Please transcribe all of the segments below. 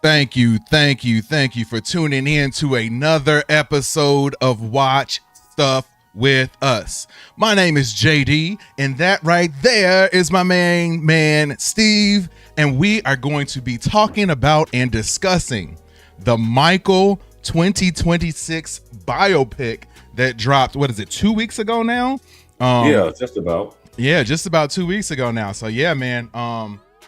Thank you for tuning in to another episode of Watch Stuff with Us. My name is JD, and that right there is my main man, Steve, and we are going to be talking about and discussing the Michael 2026 biopic that dropped, what is it, 2 weeks ago now? Yeah, just about. Yeah, just about 2 weeks ago now. So yeah, man.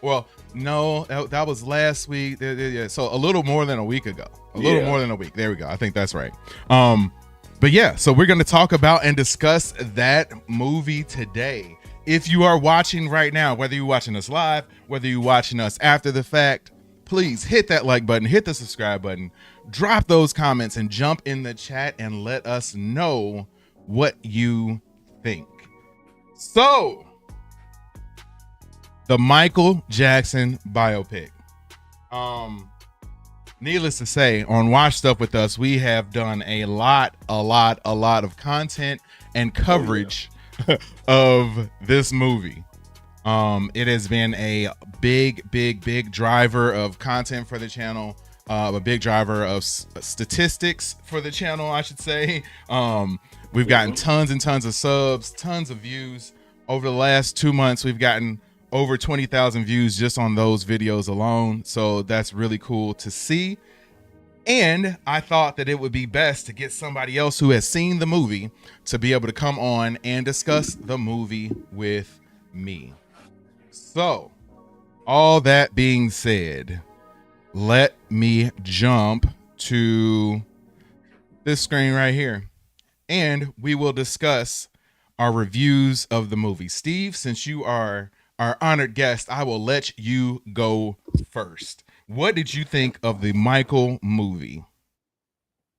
Well, no, that was last week. Yeah, so a little more than a week ago. A little more Yeah. than a week. There we go. I think that's right. But yeah, so we're gonna talk about and discuss that movie today. If you are watching right now, whether you're watching us live, whether you're watching us after the fact, please hit that like button, hit the subscribe button, drop those comments, and jump in the chat and let us know what you think. So, the Michael Jackson biopic. Needless to say, on Watch Stuff with Us, we have done a lot of content and coverage of this movie. It has been a big driver of content for the channel, a big driver of statistics for the channel, I should say. We've gotten tons and tons of subs, tons of views. Over the last 2 months, we've gotten over 20,000 views just on those videos alone. So that's really cool to see. And I thought that it would be best to get somebody else who has seen the movie to be able to come on and discuss the movie with me. So, all that being said, let me jump to this screen right here, and we will discuss our reviews of the movie. Steve, since you are our honored guest, I will let you go first. What did you think of the Michael movie?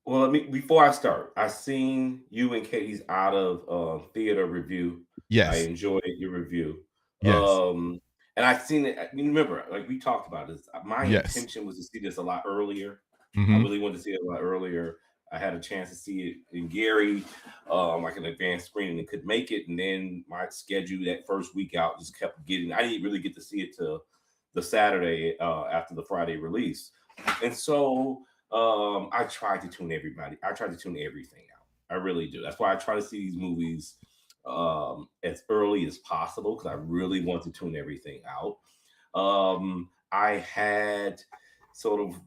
Well, let me before I start. I seen you and Katie's out of theater review. I Yes. enjoyed your review. Yes. And I seen it. You remember, like we talked about this. My Yes. intention was to see this a lot earlier. I Mm-hmm. really wanted to see it a lot earlier. I had a chance to see it in Gary, like an advanced screening, and could make it. And then my schedule that first week out just kept getting. I didn't really get to see it till the Saturday after the Friday release, and so I try to tune everybody. I try to tune everything out. I really do. That's why I try to see these movies as early as possible because I really want to tune everything out. I had sort of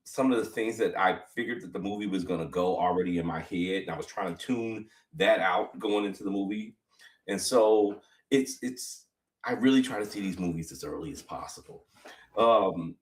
some of the things that I figured that the movie was going to go already in my head, and I was trying to tune that out going into the movie. And so it's I really try to see these movies as early as possible. Um,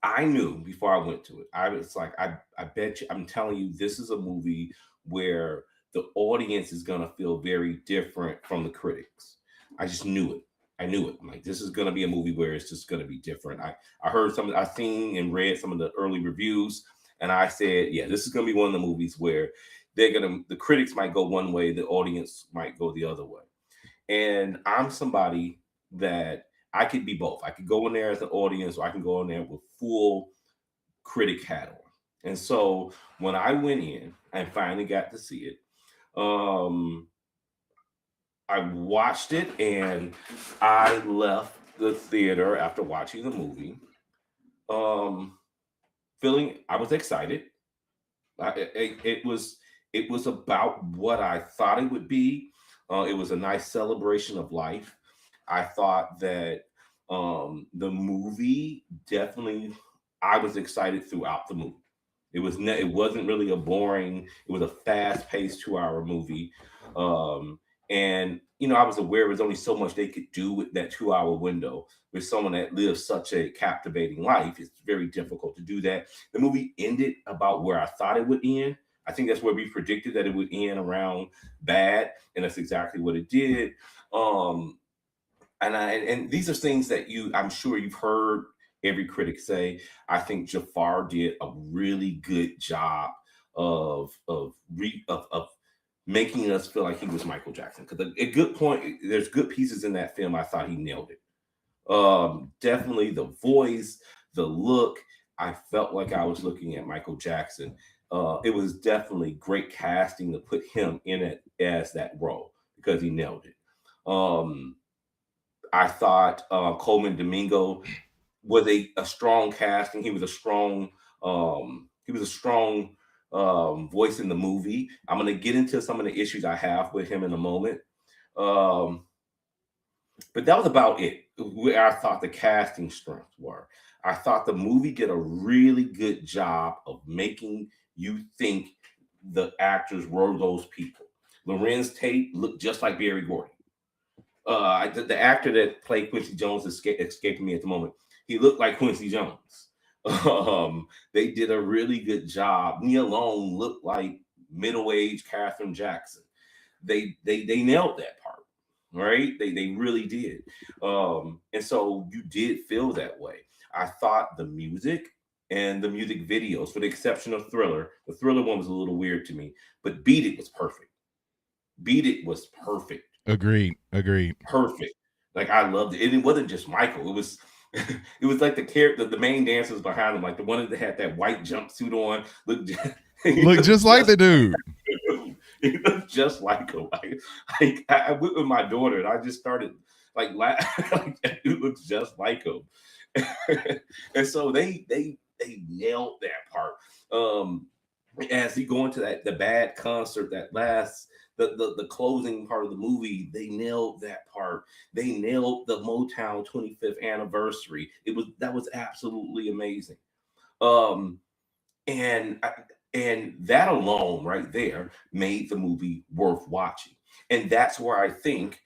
I knew before I went to it. I was like, I bet you, I'm telling you, this is a movie where the audience is gonna feel very different from the critics. I just knew it. I knew it. I'm like, this is gonna be a movie where it's just gonna be different. I heard some, I seen and read some of the early reviews, and I said, yeah, this is gonna be one of the movies where the critics might go one way, the audience might go the other way. And I'm somebody that I could be both. I could go in there as an audience, or I can go in there with full critic hat on. And so when I went in and finally got to see it, um, I watched it and I left the theater after watching the movie, um, feeling I was excited. It was about what I thought it would be. It was a nice celebration of life. I thought that the movie definitely. I was excited throughout the movie. It wasn't really a boring. It was a fast paced 2 hour movie, um, and I was aware there was only so much they could do with that 2 hour window. With someone that lives such a captivating life, it's very difficult to do that. The movie ended about where I thought it would end. I think that's where we predicted that it would end around bad, and that's exactly what it did. Um, and these are things that I'm sure you've heard every critic say. I think Jafar did a really good job of making us feel like he was Michael Jackson. Because a good point, there's good pieces in that film. I thought he nailed it. Definitely the voice, the look. I felt like I was looking at Michael Jackson. It was definitely great casting to put him in it as that role because he nailed it. I thought Coleman Domingo. was a strong casting. He was a strong voice in the movie. I'm going to get into some of the issues I have with him in a moment. Um, but that was about it. Where I thought the casting strengths were. I thought the movie did a really good job of making you think the actors were those people. Lorenz Tate looked just like Barry Gordy. The actor that played Quincy Jones escaping me at the moment. He looked like Quincy Jones. They did a really good job. Nia Long looked like middle-aged Katherine Jackson. They nailed that part, right? They really did. And so you did feel that way. I thought the music and the music videos, for the exception of Thriller, the Thriller one was a little weird to me, but Beat It was perfect. Beat It was perfect. Agreed. Perfect. Like I loved it. And it wasn't just Michael. It was it was like the character, the main dancers behind him, like the one that had that white jumpsuit on. Look just like the dude. He looked just like him. I went with my daughter and I just started like like that dude looks just like him. And so they nailed that part. As he go into the bad concert, that last the closing part of the movie, they nailed that part. They nailed the Motown 25th anniversary. That was absolutely amazing. Um, and and that alone right there made the movie worth watching. And that's where I think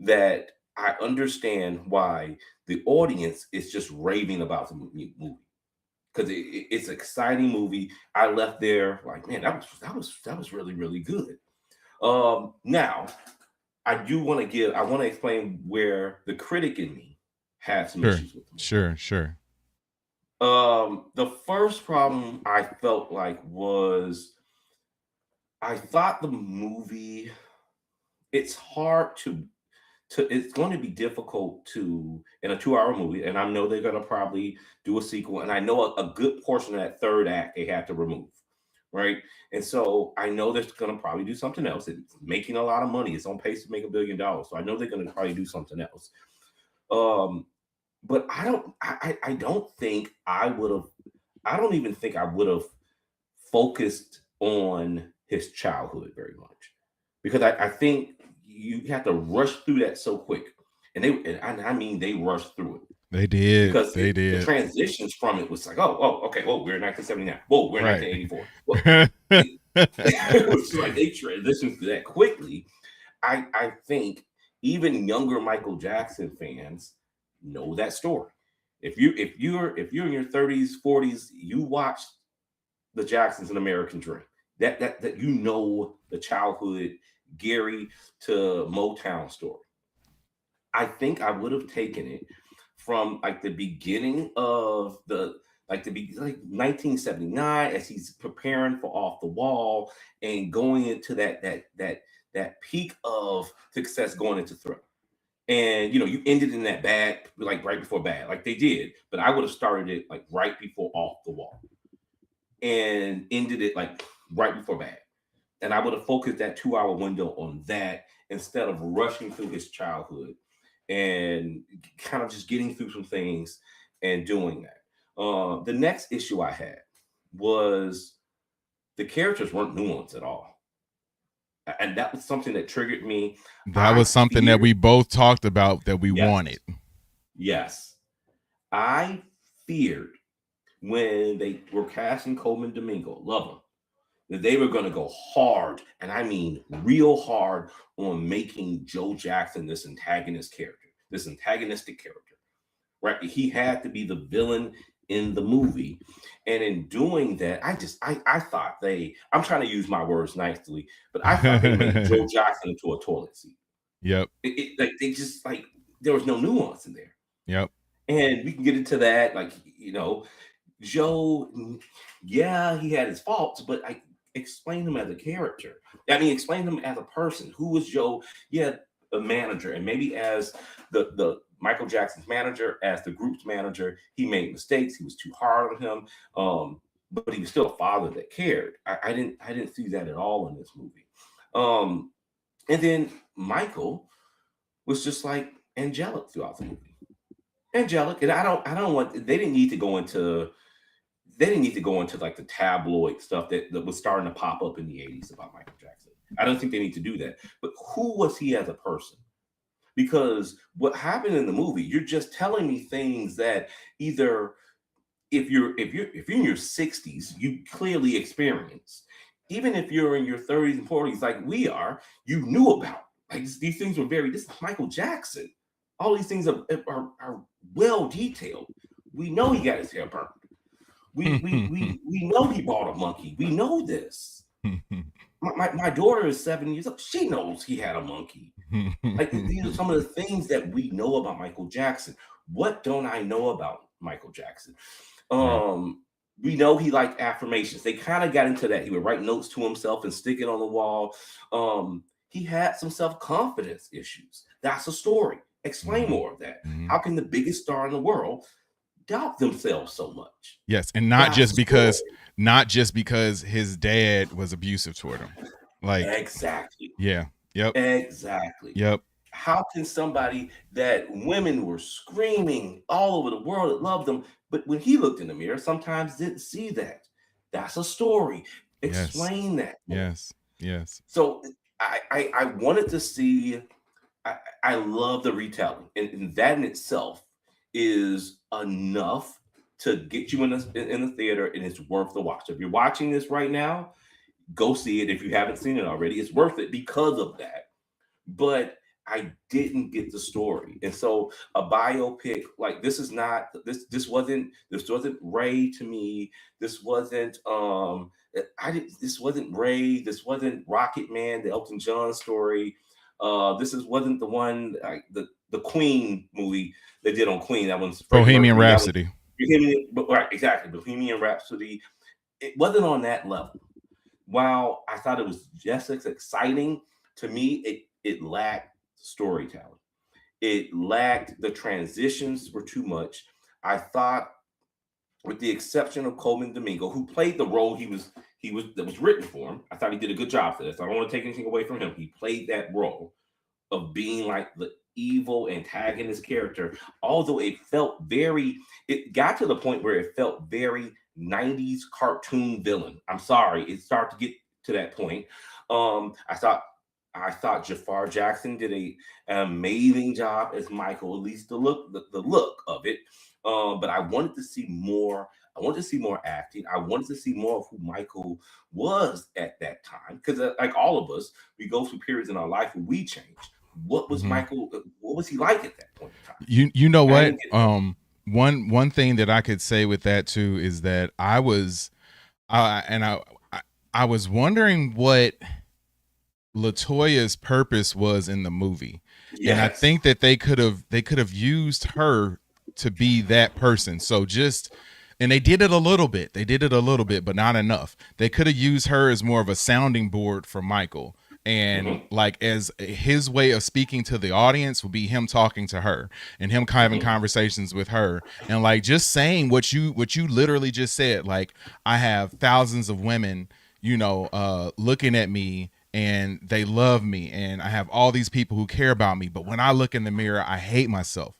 that I understand why the audience is just raving about the movie because it's an exciting movie. I left there like, man, that was really really good. Now I want to explain where the critic in me had some issues with the movie. Sure. The first problem I felt like was I thought the movie, it's hard to it's going to be difficult to in a 2 hour movie, and I know they're going to probably do a sequel, and I know a good portion of that third act they had to remove, right? And so I know they're going to probably do something else. It's making a lot of money. It's on pace to make $1 billion, so I know they're going to probably do something else. But I don't think I would have. I don't even think I would have focused on his childhood very much because I think you have to rush through that so quick, and I mean they rushed through it. They did. Because They did. the transitions from it was like, okay, we're in 1979. Whoa, we're in Right. 1984. Well, it was like they transitioned through that quickly. I think even younger Michael Jackson fans know that story. If you're in your 30s, 40s, you watch the Jacksons and American Dream. That you know the childhood Gary to Motown story. I think I would have taken it from like the beginning of like 1979 as he's preparing for Off the Wall and going into that peak of success going into Thriller. And you ended in that bad, like right before bad, like they did. But I would have started it like right before Off the Wall and ended it like right before bad. And I would have focused that 2 hour window on that instead of rushing through his childhood and kind of just getting through some things and doing that. The next issue I had was the characters weren't nuanced at all. And that was something that triggered me. That was something that we both talked about that we wanted. Yes. I feared when they were casting Coleman Domingo, love him, that they were going to go hard, and I mean real hard, on making Joe Jackson this antagonistic character, right? He had to be the villain in the movie, and in doing that, I thought I'm trying to use my words nicely, but I thought they made Joe Jackson into a toilet seat. Yep. Like they just like there was no nuance in there. Yep. And we can get into that, like Joe, yeah, he had his faults, but I explain him as a character. I mean, explain him as a person. Who was Joe? Yeah, a manager, and maybe as the Michael Jackson's manager, as the group's manager, he made mistakes. He was too hard on him, but he was still a father that cared. I didn't see that at all in this movie. And then Michael was just like angelic throughout the movie. angelic, and I don't want. They didn't need to go into. They didn't need to go into like the tabloid stuff that was starting to pop up in the '80s about Michael Jackson. I don't think they need to do that. But who was he as a person? Because what happened in the movie, you're just telling me things that either if you're in your 60s, you clearly experienced. Even if you're in your 30s and 40s, like we are, you knew about. Like these things were very. This is Michael Jackson. All these things are well detailed. We know he got his hair burned. We know he bought a monkey. We know this. My daughter is 7 years old. She knows he had a monkey. Like these are some of the things that we know about Michael Jackson. What don't I know about Michael Jackson? Right. We know he liked affirmations. They kind of got into that. He would write notes to himself and stick it on the wall. He had some self-confidence issues. That's a story. Explain more of that. How can the biggest star in the world doubt themselves so much? Yes, and not just because his dad was abusive toward him. Like Exactly. yeah. Yep. Exactly. Yep. How can somebody that women were screaming all over the world that loved them, but when he looked in the mirror, sometimes didn't see that? That's a story. Yes. Explain that more. Yes. Yes. So I wanted to see. I love the retelling, and that in itself is enough to get you in the theater, and it's worth the watch. If you're watching this right now, go see it. If you haven't seen it already, it's worth it because of that. But I didn't get the story, and so a biopic like this is not this wasn't Ray to me. This wasn't I did this wasn't Ray. This wasn't Rocket Man, the Elton John story. This is wasn't the one like the Queen movie they did on Queen. That one's Freddie Bohemian Mercury. That was Rhapsody. Bohemian, right, exactly. Bohemian Rhapsody. It wasn't on that level. While I thought it was just as exciting, to me, it lacked storytelling. It lacked the transitions were too much. I thought, with the exception of Coleman Domingo, who played the role he was that was written for him, I thought he did a good job for this. I don't want to take anything away from him. He played that role of being like the evil antagonist character, although it got to the point where it felt very 90s cartoon villain. I'm sorry, it started to get to that point. I thought Jafar Jackson did an amazing job as Michael, at least the look of it. But I wanted to see more. I wanted to see more acting. I wanted to see more of who Michael was at that time. Because, like all of us, we go through periods in our life where we change. What was Michael? What was he like at that point in time? You know I what? didn't get One thing that I could say with that too is that I was wondering what LaToya's purpose was in the movie. And I Yes. think that they could have used her to be that person. So and they did it a little bit. They did it a little bit, but not enough. They could have used her as more of a sounding board for Michael. And like as his way of speaking to the audience would be him talking to her and him having conversations with her and like just saying what you literally just said. Like, I have thousands of women, looking at me and they love me, and I have all these people who care about me, but when I look in the mirror, I hate myself.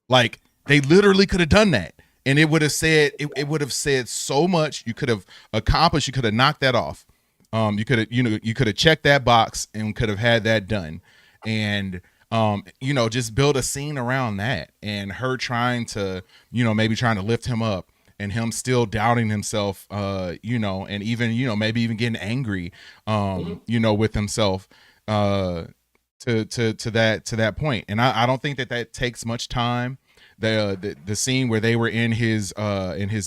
Like, they literally could have done that, and it would have said so much. You could have accomplished. You could have knocked that off. You could have checked that box and could have had that done, and just build a scene around that and her trying to maybe trying to lift him up and him still doubting himself, and even maybe even getting angry, with himself, to that point. And I don't think that takes much time. The scene where they were in his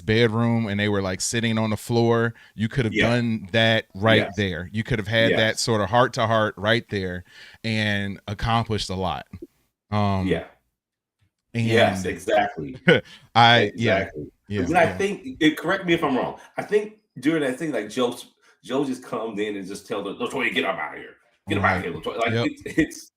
bedroom and they were like sitting on the floor, you could have done that right there. You could have had that sort of heart to heart right there and accomplished a lot. Yeah. And Yes, exactly. Yeah. And I think correct me if I'm wrong. I think during that thing, like Joe just comes in and just tells her, "Latoya, get up out of here. Get up out of here, Latoya." Like it's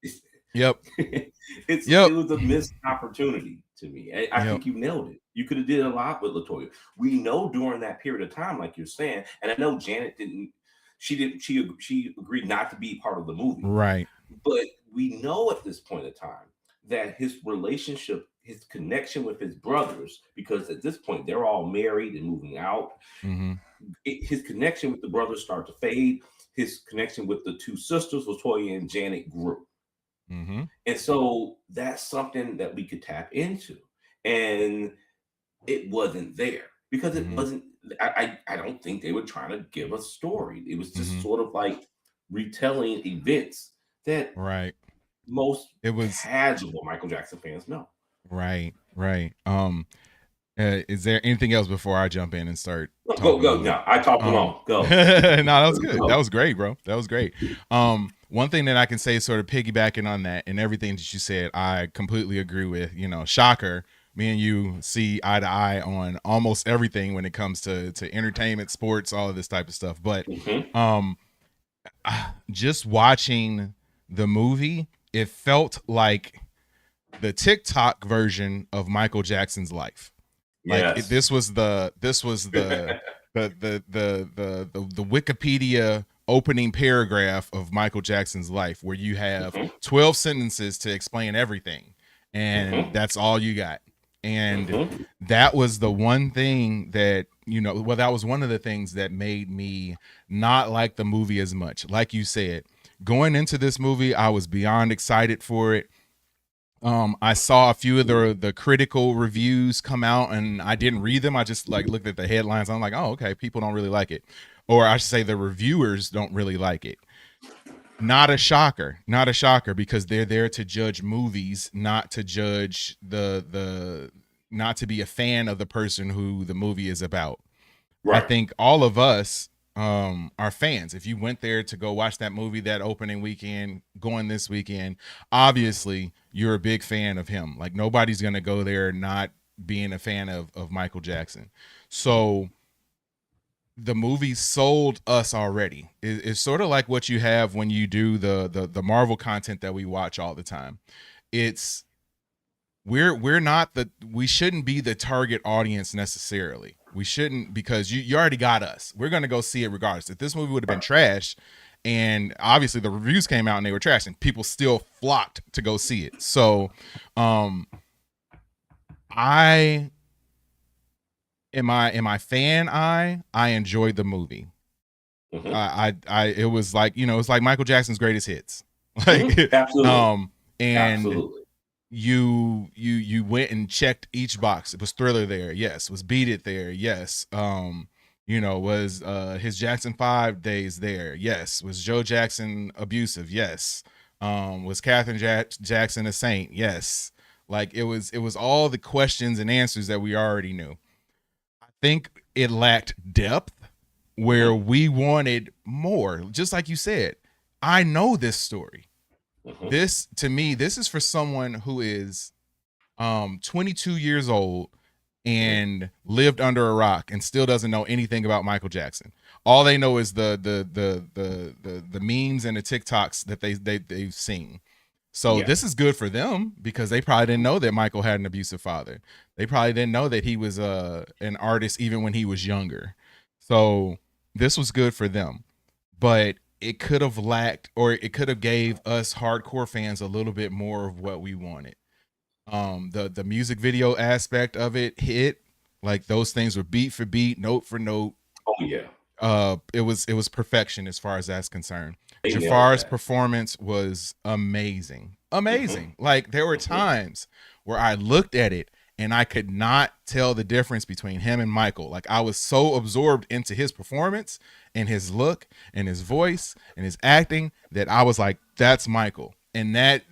Yep. it was a missed opportunity to me. I think you nailed it. You could have did a lot with Latoya. We know during that period of time, like you're saying, and I know Janet didn't. She agreed not to be part of the movie, right? But we know at this point in time that his relationship his connection with his brothers, because at this point they're all married and moving out. Mm-hmm. His connection with the brothers started to fade. His connection with the two sisters, Latoya and Janet, grew. Mm-hmm. And so that's something that we could tap into. And it wasn't there because it Mm-hmm. wasn't, I don't think they were trying to give a story. It was Mm-hmm. just sort of like retelling events that Right. most It was casual Michael Jackson fans know. right. Right. Is there anything else before I jump in and start No, go, talking go. more? No, I talked long. Go. No, that was good. That Go. was great, bro. That was great. One thing that I can say, sort of piggybacking on that and everything that you said, I completely agree with. You know, shocker. Me and you see eye to eye on almost everything when it comes to entertainment, sports, all of this type of stuff. But Mm-hmm. um, just watching the movie, it felt like the TikTok version of Michael Jackson's life. Like Yes. this was the Wikipedia opening paragraph of Michael Jackson's life, where you have Mm-hmm. 12 sentences to explain everything, and Mm-hmm. that's all you got. And Mm-hmm. that was the one thing that, well, that was one of the things that made me not like the movie as much. Like you said, going into this movie, I was beyond excited for it. I saw a few of the critical reviews come out, and I didn't read them. I just like looked at the headlines. I'm like, oh, okay, people don't really like it, or I should say, the reviewers don't really like it. Not a shocker, not a shocker, because they're there to judge movies, not to judge not to be a fan of the person who the movie is about. I Right. think all of us are fans. If you went there to go watch that movie that opening weekend, going this weekend, obviously you're a big fan of him. Like, nobody's gonna go there not being a fan of Michael Jackson. So the movie sold us already. It's sort of like what you have when you do the Marvel content that we watch all the time. It's we're not we shouldn't be the target audience necessarily. We shouldn't, because you already got us. We're gonna go see it regardless. If this movie would have been Right. trash, and obviously the reviews came out and they were trash, and people still flocked to go see it. So I in my fan I enjoyed the movie. Mm-hmm. It was like, it's like Michael Jackson's greatest hits. Mm-hmm. Like Absolutely. and Absolutely. you went and checked each box. It was Thriller there, yes. Was Beat It there, yes. Was his Jackson 5 days there, yes. Was Joe Jackson abusive, yes. Was Catherine Jackson a saint, yes. Like, it was all the questions and answers that we already knew. I think it lacked depth, where Mm-hmm. we wanted more. Just like you said, I know this story. Mm-hmm. This, to me, this is for someone who is 22 years old Mm-hmm. and lived under a rock and still doesn't know anything about Michael Jackson. All they know is the memes and the TikToks that they've seen. So Yeah. this is good for them, because they probably didn't know that Michael had an abusive father. They probably didn't know that he was an artist even when he was younger. So this was good for them. But it could have lacked, or it could have gave us hardcore fans a little bit more of what we wanted. The music video aspect of it hit. Like, those things were beat for beat, note for note. Oh yeah. It was perfection as far as that's concerned. They nailed Jafar's that. performance was amazing. Mm-hmm. Amazing. Like, there were Mm-hmm. times where I looked at it and I could not tell the difference between him and Michael. Like, I was so absorbed into his performance and his look and his voice and his acting that I was like, that's Michael. And that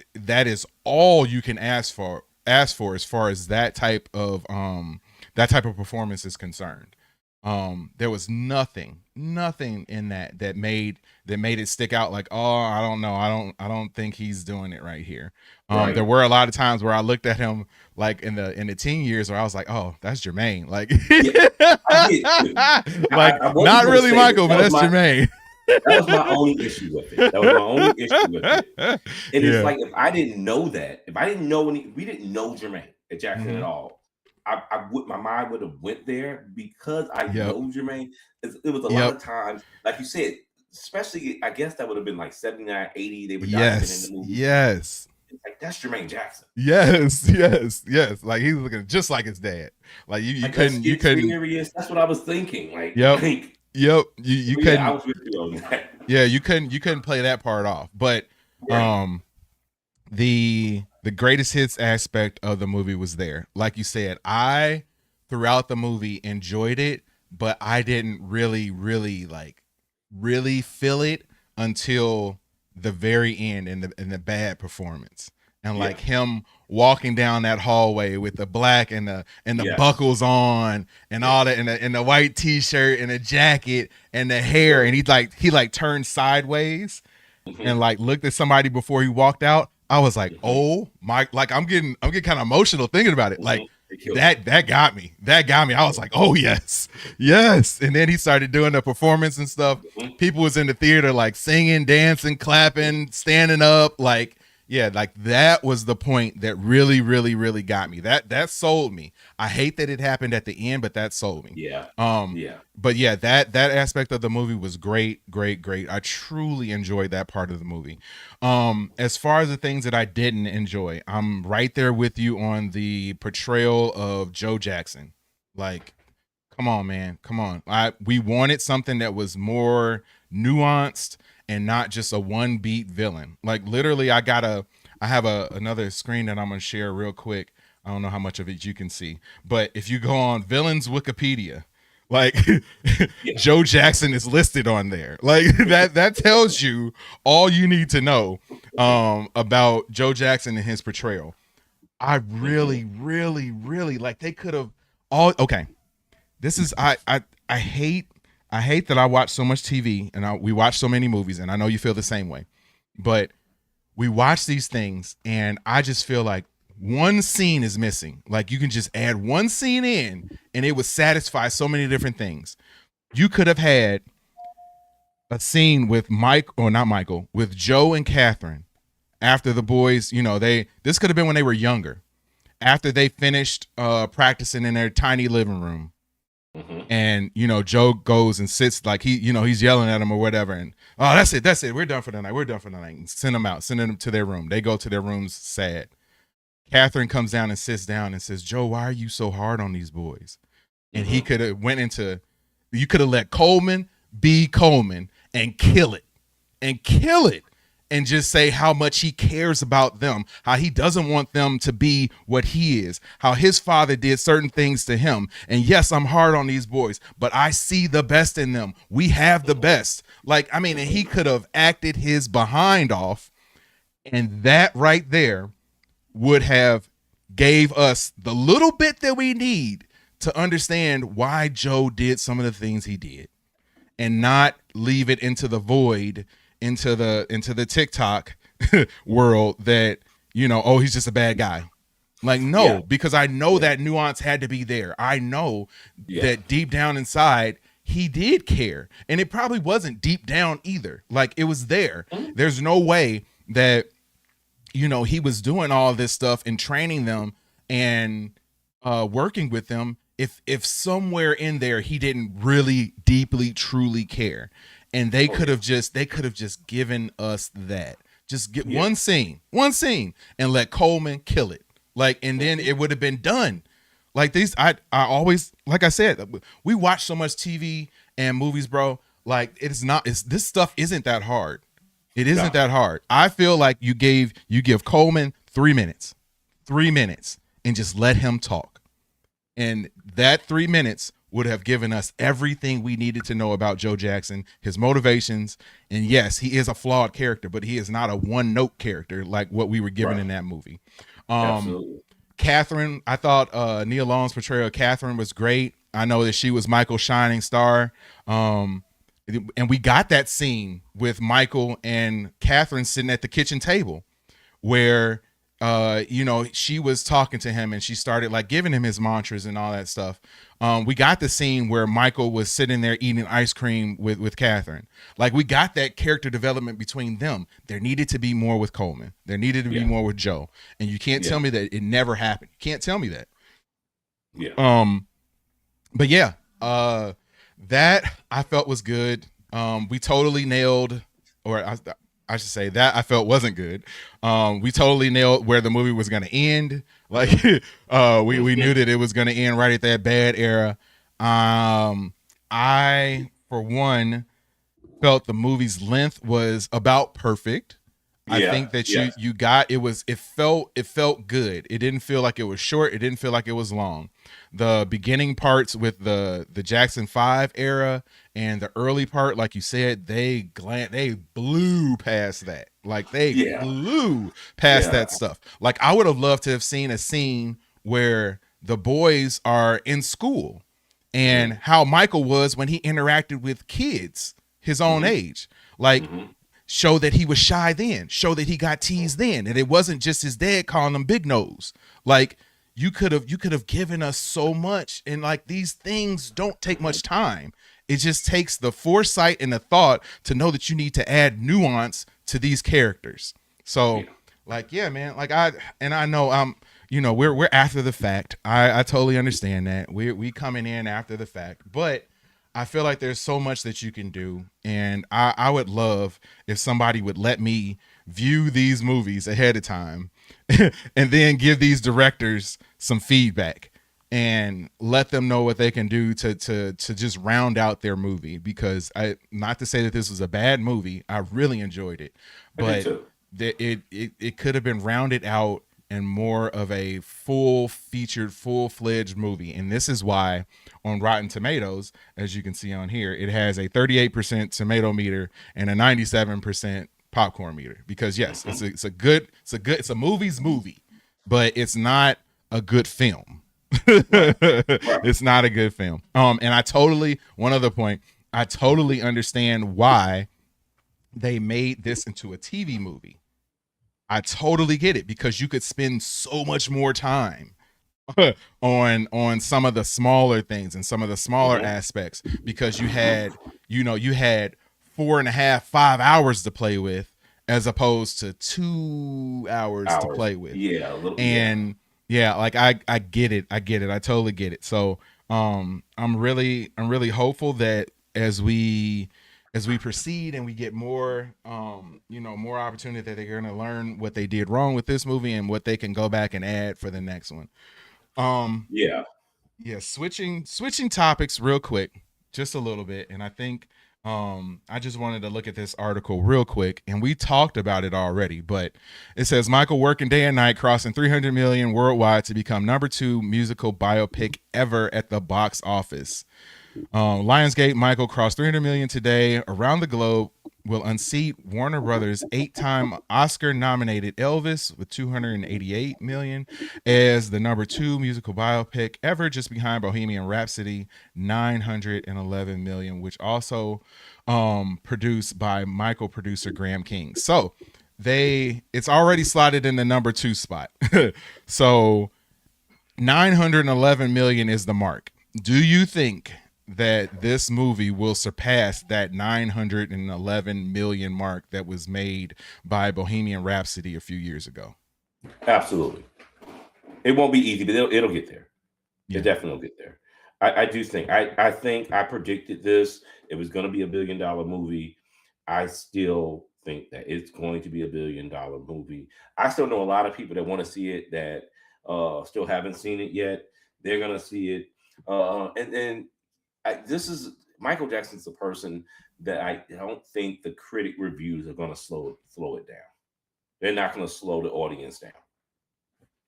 is all you can ask for as far as that type of performance is concerned. There was nothing in that made it stick out like, oh, I don't know, I don't think he's doing it right here. There Right. were a lot of times where I looked at him, like, in the teen years, where I was like, oh, that's Jermaine. Like, Yeah. I get it. like, I wasn't not gonna really say this. Michael, but that's Jermaine. That was my only issue with it. That was my only issue with it. And it's Yeah. like, if I didn't know that, if I didn't know we didn't know Jermaine at Jackson at Mhm. all, I would my mind would have went there because I Yep. know Jermaine. It was a lot Yep. of times, like you said, especially I guess that would have been like 79, 80. They were diving in the Yes. movie. Yes. It's like that's Jermaine Jackson. Yes, yes, yes. Like he's looking just like his dad. Like you Like that couldn't, you skit couldn't. serious. That's what I was thinking. Yep, Like, yep. You but yeah, I couldn't. was with you on that. Yeah, you couldn't play that part off. But Right. um, the greatest hits aspect of the movie was there. Like you said, I throughout the movie enjoyed it, but I didn't really feel it until the very end in the bad performance. And Yeah. like him walking down that hallway with the black and the Yes. buckles on and all that and the white t-shirt and the jacket and the hair, Sure. and he like turned sideways and Mm-hmm. like looked at somebody before he walked out. I was like, Mm-hmm. oh my, like I'm getting kind of emotional thinking about it. Mm-hmm. Like They killed it. that got me. That got me. I was like, oh yes, yes. And then he started doing the performance and stuff. Mm-hmm. People was in the theater like singing, dancing, clapping, standing up. Like, yeah, like that was the point that really got me. That sold me. I hate that it happened at the end, but that sold me. Yeah. Um, Yeah. but yeah, that aspect of the movie was great. I truly enjoyed that part of the movie. As far as the things that I didn't enjoy, I'm right there with you on the portrayal of Joe Jackson. Like, come on, man, come on. We wanted something that was more nuanced and not just a one beat villain. Like literally, I have another screen that I'm gonna share real quick. I don't know how much of it you can see, but if you go on Villains Wikipedia, like Yeah. Joe Jackson is listed on there. Like that tells you all you need to know about Joe Jackson and his portrayal. I Mm-hmm. really like they could have all okay. This is I hate that I watch so much TV and we watch so many movies, and I know you feel the same way. But we watch these things and I just feel like one scene is missing. Like you can just add one scene in and it would satisfy so many different things. You could have had a scene with Mike or not Michael, with Joe and Catherine after the boys, this could have been when they were younger. After they finished practicing in their tiny living room, Mm-hmm. and Joe goes and sits like he's yelling at him or whatever, and oh, that's it, we're done for the night, and send them to their room. They go to their rooms sad. Catherine comes down and sits down and says, Joe, why are you so hard on these boys? And he Mm-hmm. could have went into, you could have let Coleman be Coleman and kill it and just say how much he cares about them, how he doesn't want them to be what he is, how his father did certain things to him. And yes, I'm hard on these boys, but I see the best in them. We have the best. Like, I mean, and he could have acted his behind off, and that right there would have gave us the little bit that we need to understand why Joe did some of the things he did, and not leave it into the void, into the TikTok world that oh, he's just a bad guy. Like, Yeah. no, because I know Yeah. that nuance had to be there. I know Yeah. that deep down inside he did care, and it probably wasn't deep down either. Like, it was there. Mhm. There's no way that he was doing all this stuff and training them and working with them if somewhere in there he didn't really deeply truly care. And they Oh could yeah. have just given us that, just get Yeah. one scene and let Coleman kill it, like, and then Mm-hmm. it would have been done. Like, these I always, like I said, we watch so much TV and movies, bro. Like, it's this stuff isn't that hard. It isn't No. that hard. I feel like you give Coleman 3 minutes, 3 minutes, and just let him talk. And that 3 minutes would have given us everything we needed to know about Joe Jackson, his motivations. And yes, he is a flawed character, but he is not a one note character like what we were given Right. in that movie. Um, Absolutely. Catherine, I thought Nia Long's portrayal of Catherine was great. I know that she was Michael's shining star. And we got that scene with Michael and Catherine sitting at the kitchen table where she was talking to him and she started like giving him his mantras and all that stuff. We got the scene where Michael was sitting there eating ice cream with Catherine. Like, we got that character development between them. There needed to be more with Coleman. There needed to be Yeah. more with Joe. And you can't tell Yeah. me that it never happened. You can't tell me that. Yeah. But yeah, that I felt was good. We totally nailed, or I I should say that I felt wasn't good. We totally nailed where the movie was going to end. Like, we knew that it was going to end right at that bad era. I, for one, felt the movie's length was about perfect. I Yeah, think that yeah, you got it felt good. It didn't feel like it was short. It didn't feel like it was long. The beginning parts with the Jackson 5 era and the early part, like you said, they blew past that. Like they yeah, blew past yeah. that stuff. Like I would have loved to have seen a scene where the boys are in school and Hmm. how Michael was when he interacted with kids his own Hmm. age. Like Hmm. show that he was shy then, show that he got teased then, and it wasn't just his dad calling him big nose. Like you could have given us so much, and like these things don't take much time. It just takes the foresight and the thought to know that you need to add nuance to these characters. So, Yeah. like, yeah, man. Like I know we're after the fact. I totally understand that. We coming in after the fact, but I feel like there's so much that you can do, and I would love if somebody would let me view these movies ahead of time, and then give these directors some feedback and let them know what they can do to just round out their movie. Because I, not to say that this was a bad movie, I really enjoyed it, I did but too. it could have been rounded out and more of a full featured, full fledged movie. And this is why on Rotten Tomatoes, as you can see on here, it has a 38% tomato meter and a 97% popcorn meter. Because yes, Hmm. it's a movie's movie, but it's not a good film. Right, right. It's not a good film. And one other point, I totally understand why they made this into a TV movie. I totally get it because you could spend so much more time on some of the smaller things and some of the smaller Hmm. aspects because you had 4.5 5 hours to play with as opposed to 2 hours to Hours. play with. Yeah, a little. Yeah. And yeah, like I get it, I totally get it. So I'm really hopeful that as we proceed and we get more more opportunity, that they're going to learn what they did wrong with this movie and what they can go back and add for the next one. um Yeah. yeah, switching topics real quick, just a little bit, and I think I just wanted to look at this article real quick, and we talked about it already, but it says Michael working day and night, crossing 300 million worldwide to become number 2 musical biopic ever at the box office. Lionsgate Michael crossed 300 million today around the globe. Will unseat Warner Brothers' 8-time Oscar-nominated Elvis with 288 million as the number 2 musical biopic ever, just behind Bohemian Rhapsody, 911 million, which also produced by Michael producer Graham King. So it's already slotted in the number 2 spot. So 911 million is the mark. Do you think that this movie will surpass that 911 million mark that was made by Bohemian Rhapsody a few years ago? Absolutely. It won't be easy, but it'll get there. It Yeah. definitely will get there. I do think. I think I predicted this. It was going to be $1 billion movie. I still think that it's going to be $1 billion movie. I still know a lot of people that want to see it that still haven't seen it yet. They're gonna see it. And this is Michael Jackson's the person that I don't think the critic reviews are going to slow it down. They're not going to slow the audience down.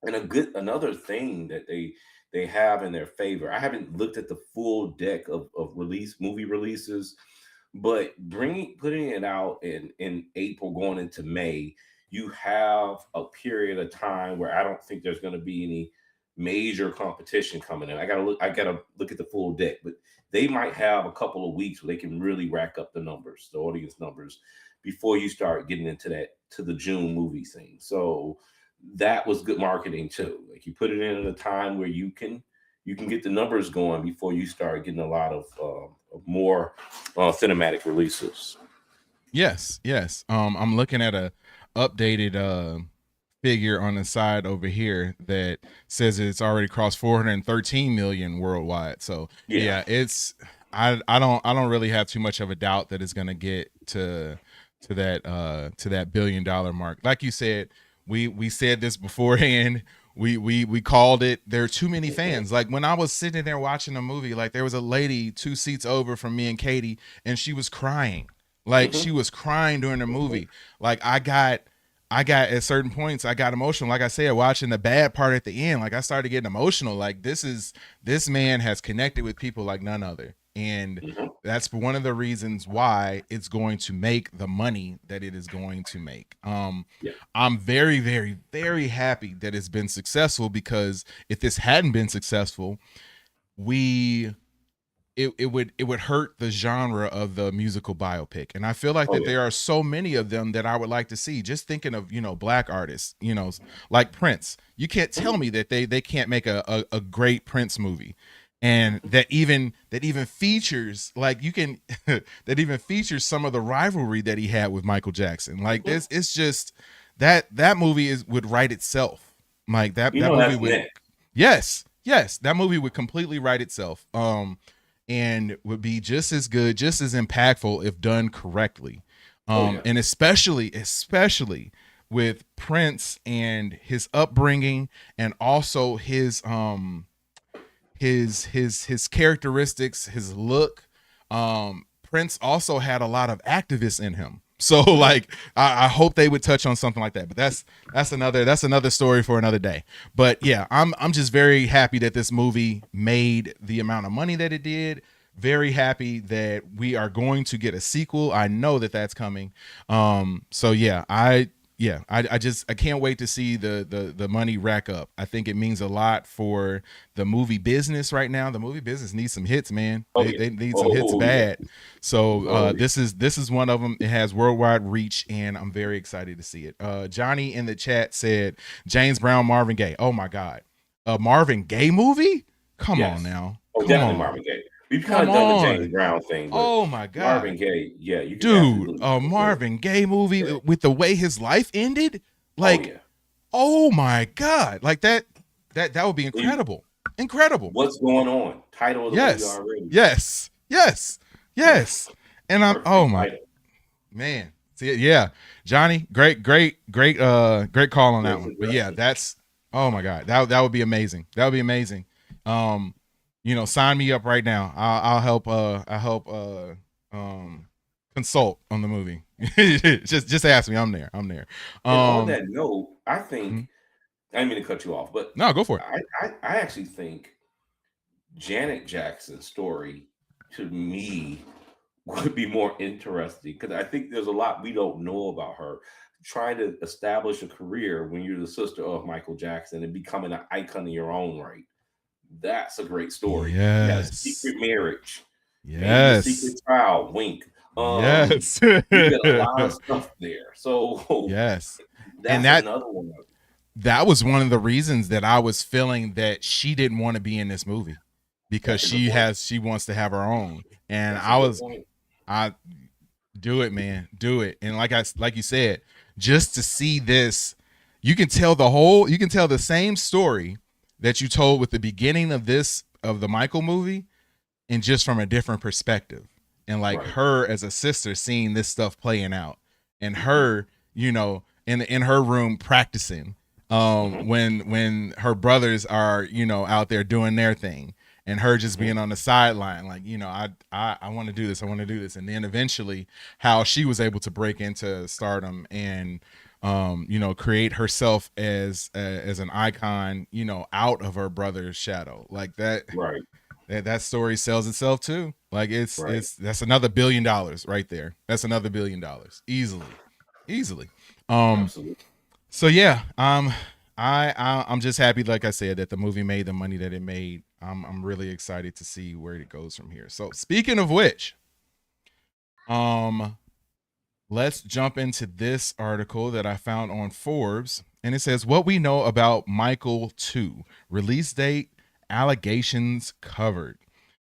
And another thing that they have in their favor. I haven't looked at the full deck of release movie releases, but bringing putting it out in April going into May, you have a period of time where I don't think there's going to be any major competition coming in. I gotta look at the full deck, but they might have a couple of weeks where they can really rack up the numbers, the audience numbers, before you start getting into that to the June movie thing. So that was good marketing too. Like you put it in at a time where you can get the numbers going before you start getting a lot of more cinematic releases. Yes, yes. I'm looking at a updated figure on the side over here that says it's already crossed 413 million worldwide. So Yeah. yeah, it's I don't really have too much of a doubt that it's gonna get to that $1 billion mark. Like you said, we said this beforehand. We called it. There are too many fans. Like when I was sitting there watching a movie, like there was a lady 2 seats over from me and Katie, and she was crying. Like she was crying during the movie. Like I got at certain points I got emotional. Like I said, watching the bad part at the end, like I started getting emotional. Like this man has connected with people like none other. And that's one of the reasons why it's going to make the money that it is going to make. Yeah. I'm very, very, very happy that it's been successful, because if this hadn't been successful, we it would hurt the genre of the musical biopic. And I feel like Oh that yeah. there are so many of them that I would like to see. Just thinking of, black artists, like Prince. You can't tell me that they can't make a great Prince movie. And that even features, like, you can that even features some of the rivalry that he had with Michael Jackson. Like this, it's just that movie would write itself. Like that movie That's would. next. Yes, that movie would completely write itself. And would be just as good, just as impactful if done correctly. Oh yeah. And especially with Prince and his upbringing, and also his characteristics, his look. Prince also had a lot of activists in him. So like I hope they would touch on something like that. But that's another story for another day. But yeah, I'm just very happy that this movie made the amount of money that it did. Very happy that we are going to get a sequel. I know that that's coming. So I can't wait to see the money rack up. I think it means a lot for the movie business right now. The movie business needs some hits, man. Oh They yeah. they need some hits Oh yeah. bad. So Oh yeah. this is one of them. It has worldwide reach, and I'm very excited to see it. Johnny in the chat said James Brown, Marvin Gaye. Oh my God, a Marvin Gaye movie? Come on Yes. now, Oh, come definitely on, Marvin Gaye. We've kind come of done the James on. Brown thing, but Oh my Marvin God, Gaye, yeah, you can dude, absolutely a do it. Marvin Gaye movie Yeah. with the way his life ended, Oh like, yeah. oh my God, like that would be You- incredible, incredible. What's going on? Title of the movie Yes, already. yes, yes, Yeah. yes. And I'm, oh Perfect my title. man, see, yeah, Johnny, great call on Great that one. But yeah, suggestion. that's, oh my God, that would be amazing. That would be amazing. Um, sign me up right now. I'll help um consult on the movie. just ask me. I'm there. I'm there. And on Um, that note, I mhm. think I didn't mean to cut you off, but No, go for it. I actually think Janet Jackson's story to me would be more interesting because I think there's a lot we don't know about her. Trying to establish a career when you're the sister of Michael Jackson and becoming an icon in your own right. That's a great story. You had a Yes. secret marriage, maybe a Yes. secret trial, wink. Um, Yes. you get a lot of stuff there. So Yes. And that's another one. that was one of the reasons that I was feeling that she didn't want to be in this movie, because That's a good point. she wants to have her own. And That's a good point. I do it, man. Do it. And like you said, just to see this, you can tell the same story that you told with the beginning of the Michael movie, and just from a different perspective. And like Right. her as a sister seeing this stuff playing out, and her, in her room practicing, Hmm. when her brothers are, out there doing their thing, and her just Hmm. being on the sideline, like, I want to do this, I want to do this. And then eventually how she was able to break into stardom, and create herself as an icon, out of her brother's shadow. Like Right. that story sells itself too. Like Right. that's another $1 billion right there. That's another $1 billion easily, easily. Um. Absolutely. So yeah. I'm just happy, like I said, that the movie made the money that it made. I'm really excited to see where it goes from here. So speaking of which, um, let's jump into this article that I found on Forbes, and it says what we know about Michael 2 release date, allegations covered.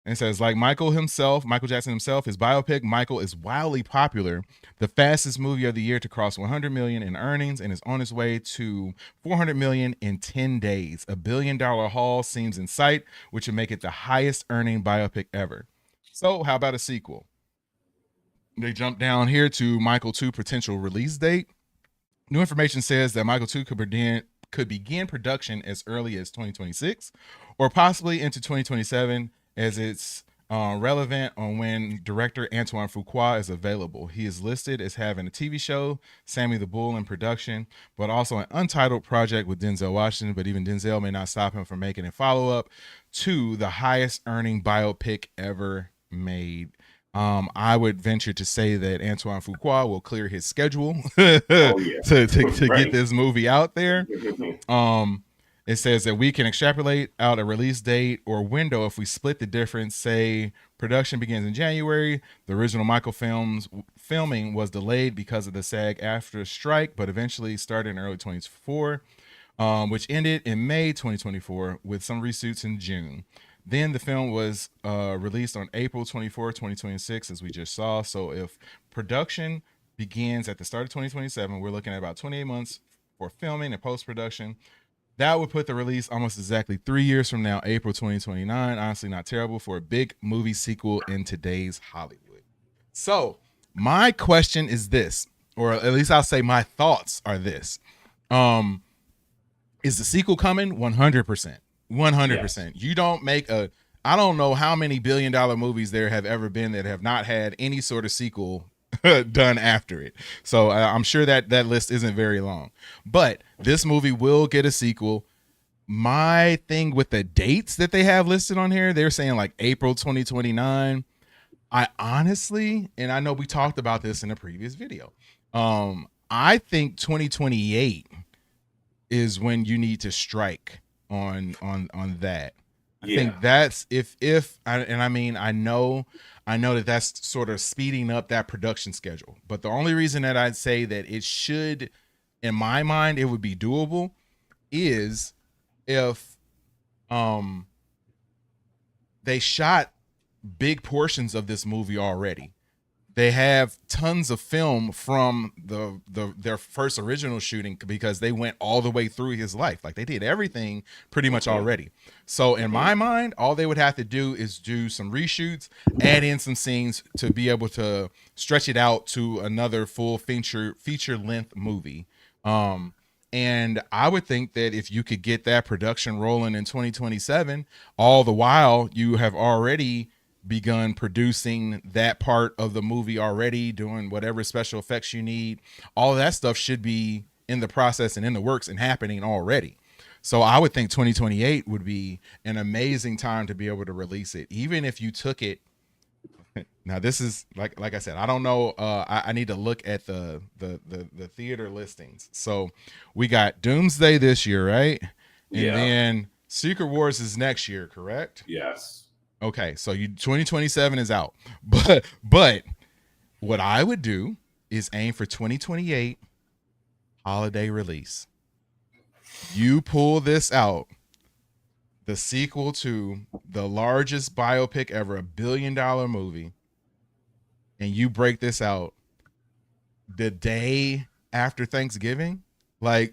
And it says, like Michael Jackson himself, his biopic, Michael, is wildly popular, the fastest movie of the year to cross 100 million in earnings, and is on its way to 400 million in 10 days. $1 billion haul seems in sight, which would make it the highest earning biopic ever. So, how about a sequel? They jump down here to Michael 2 potential release date. New information says that Michael 2 could begin production as early as 2026 or possibly into 2027 as it's relevant on when director Antoine Fuqua is available. He is listed as having a TV show, Sammy the Bull, in production, but also an untitled project with Denzel Washington. But even Denzel may not stop him from making a follow up to the highest earning biopic ever made. I would venture to say that Antoine Fuqua will clear his schedule Oh yeah, to get right. this movie out there. Um, it says that we can extrapolate out a release date or window if we split the difference. Say production begins in January. The original Michael films filming was delayed because of the SAG-AFTRA strike, but eventually started in early 2024, which ended in May 2024 with some reshoots in June. Then the film was released on April 24, 2026, as we just saw. So if production begins at the start of 2027, we're looking at about 28 months for filming and post production. That would put the release almost exactly 3 years from now, April 2029. Honestly, not terrible for a big movie sequel in today's Hollywood. So, my question is this, or at least I'll say my thoughts are this. Um, is the sequel coming? 100%. Yes. 100%. You don't make a, I don't know how many billion-dollar movies there have ever been that have not had any sort of sequel done after it. So I'm sure that that list isn't very long. But this movie will get a sequel. My thing with the dates that they have listed on here, they're saying like April 2029. I honestly, and I know we talked about this in a previous video. I think 2028 is when you need to strike on that. I Yeah. think that's if and I mean I know that that's sort of speeding up that production schedule. But the only reason that I'd say that it should, in my mind, it would be doable is if um they shot big portions of this movie already. They have tons of film from their first original shooting because they went all the way through his life. Like they did everything pretty much Hmm. already. So in Hmm. my mind, all they would have to do is do some reshoots, add in some scenes to be able to stretch it out to another full feature length movie. Um and I would think that if you could get that production rolling in 2027, all the while you have already begun producing that part of the movie already, doing whatever special effects you need. All of that stuff should be in the process and in the works and happening already. So I would think 2028 would be an amazing time to be able to release it, even if you took it. Now this is like I said, I don't know. I need to look at the theater listings. So we got Doomsday this year, right? And Yeah. then Secret Wars is next year, correct? Yes. Okay, so you 2027 is out. But what I would do is aim for 2028 holiday release. You pull this out, the sequel to the largest biopic ever, $1 billion movie, and you break this out the day after Thanksgiving, like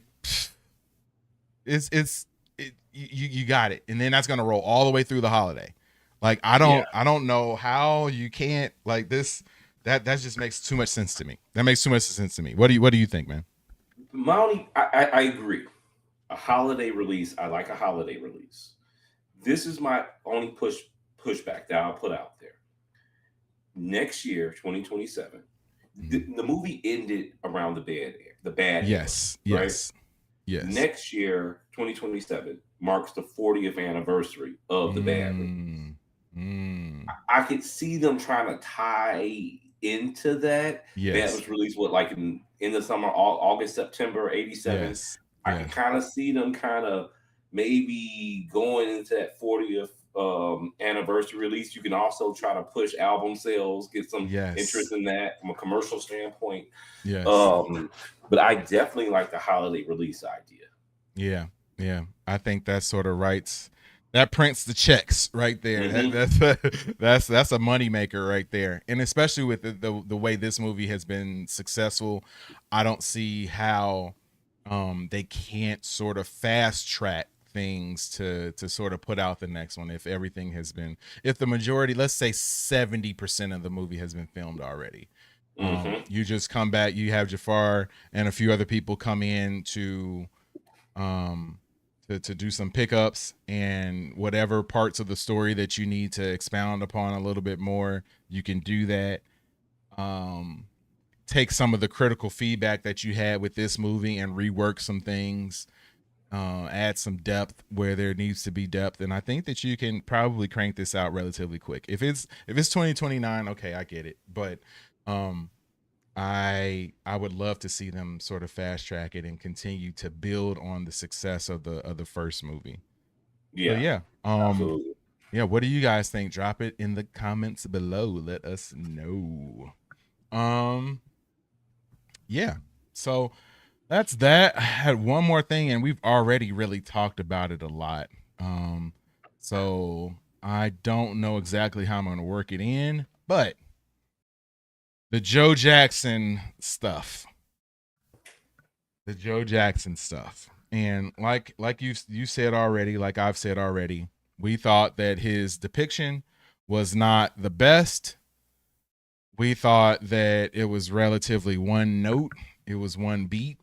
you got it, and then that's gonna roll all the way through the holiday. Like Yeah. I don't know how you can't like this. That just makes too much sense to me. That makes too much sense to me. What do you think, man? Mountie, I agree. A holiday release. I like a holiday release. This is my only pushback that I'll put out there. Next year, 2027, Mhm. the movie ended around the bad era, Yes, right? yes, yes. Next year, 2027, marks the 40th anniversary of the bad release. Mm, mm, I could see them trying to tie into that. That yes, was released what like in the summer, August, September '87. yes, I could yes, kind of see them kind of maybe going into that 40th anniversary release. You can also try to push album sales, get some interest yes, in that from a commercial standpoint. yes. Um, but I definitely like the holiday release idea. Yeah, yeah. I think that sort of writes that prints the checks right there. Hmm. That's a money maker right there. And especially with the way this movie has been successful, I don't see how they can't sort of fast track things to sort of put out the next one if everything has been, if the majority, let's say 70% of the movie has been filmed already. Mm-hmm. You just come back, you have Jafar and a few other people come in um to do some pickups, and whatever parts of the story that you need to expound upon a little bit more, you can do that. Um Take some of the critical feedback that you had with this movie and rework some things, add some depth where there needs to be depth, and I think that you can probably crank this out relatively quick. If it's 2029, okay, I get it, but um, I would love to see them sort of fast track it and continue to build on the success of the first movie. So Yeah, yeah, absolutely. yeah. What do you guys think? Drop it in the comments below. Let us know. Um, yeah. So that's that. I had one more thing, and we've already really talked about it a lot. Um, so I don't know exactly how I'm going to work it in, but the Joe Jackson stuff, the Joe Jackson stuff, and like you said already, like I've said already, we thought that his depiction was not the best. We thought that it was relatively one note. It was one beat.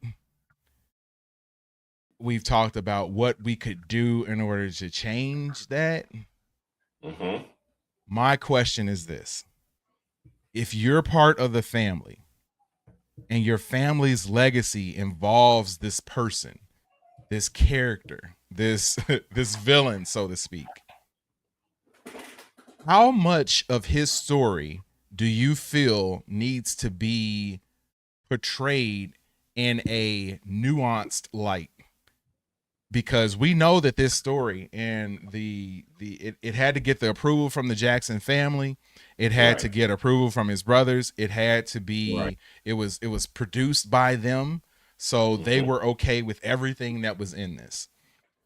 We've talked about what we could do in order to change that. Mm-hmm. My question is this: if you're part of the family and your family's legacy involves this person, this character, this this villain, so to speak, how much of his story do you feel needs to be portrayed in a nuanced light? Because we know that this story and it had to get the approval from the Jackson family. It had to Right. get approval from his brothers. It had to Right. be it was produced by them. So they Mm-hmm. were okay with everything that was in this.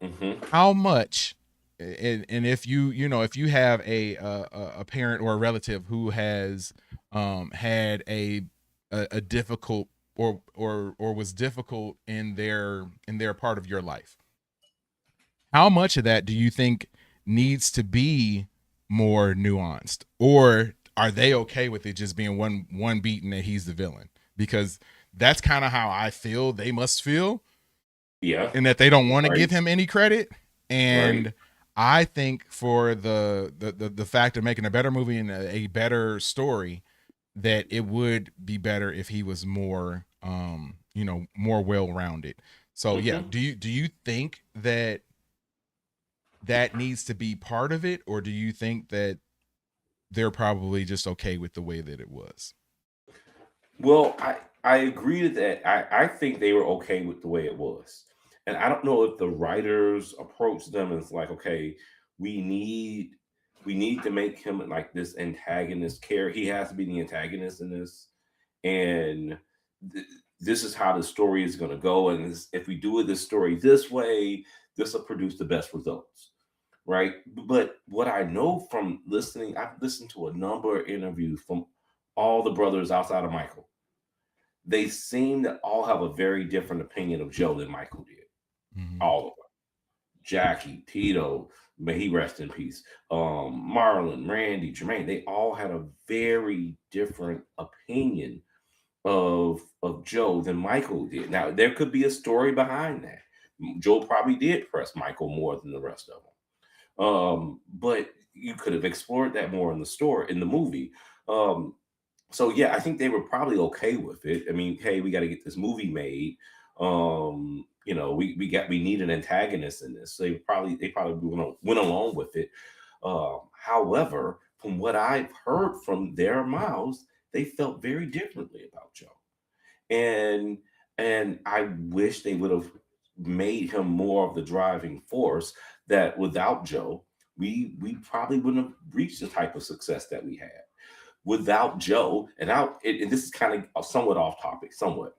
Mm-hmm. How much, and if if you have a parent or a relative who has had a difficult or was difficult in their part of your life, how much of that do you think needs to be more nuanced, or are they okay with it just being one beat and that he's the villain? Because that's kind of how I feel they must feel, Yeah. and that they don't want to Right. give him any credit. Right. And I think for the fact of making a better movie and a better story, that it would be better if he was more more well rounded. So yeah, Mm-hmm. do you think that that needs to be part of it, or do you think that they're probably just okay with the way that it was? Well, I agree with that. I think they were okay with the way it was. And I don't know if the writers approached them as like, okay, we need we need to make him like this antagonist character. He has to be the antagonist in this. And th- this is how the story is going to go. And if we do it this story this way, this will produce the best results. Right. But what I know from listening, I've listened to a number of interviews from all the brothers outside of Michael. They seem to all have a very different opinion of Joe than Michael did. Mm-hmm. All of them. Jackie, Tito, may he rest in peace. Marlon, Randy, Jermaine, they all had a very different opinion of Joe than Michael did. Now there could be a story behind that. Joe probably did press Michael more than the rest of them. But you could have explored that more in the story in the movie. Um, so yeah, I think they were probably okay with it. I mean, hey, we got to get this movie made. We need an antagonist in this. So they probably went along with it. However, from what I've heard from their mouths, they felt very differently about Joe, and and I wish they would have made him more of the driving force. That without Joe, we probably wouldn't have reached the type of success that we had without Joe, and this is kind of somewhat off topic, somewhat.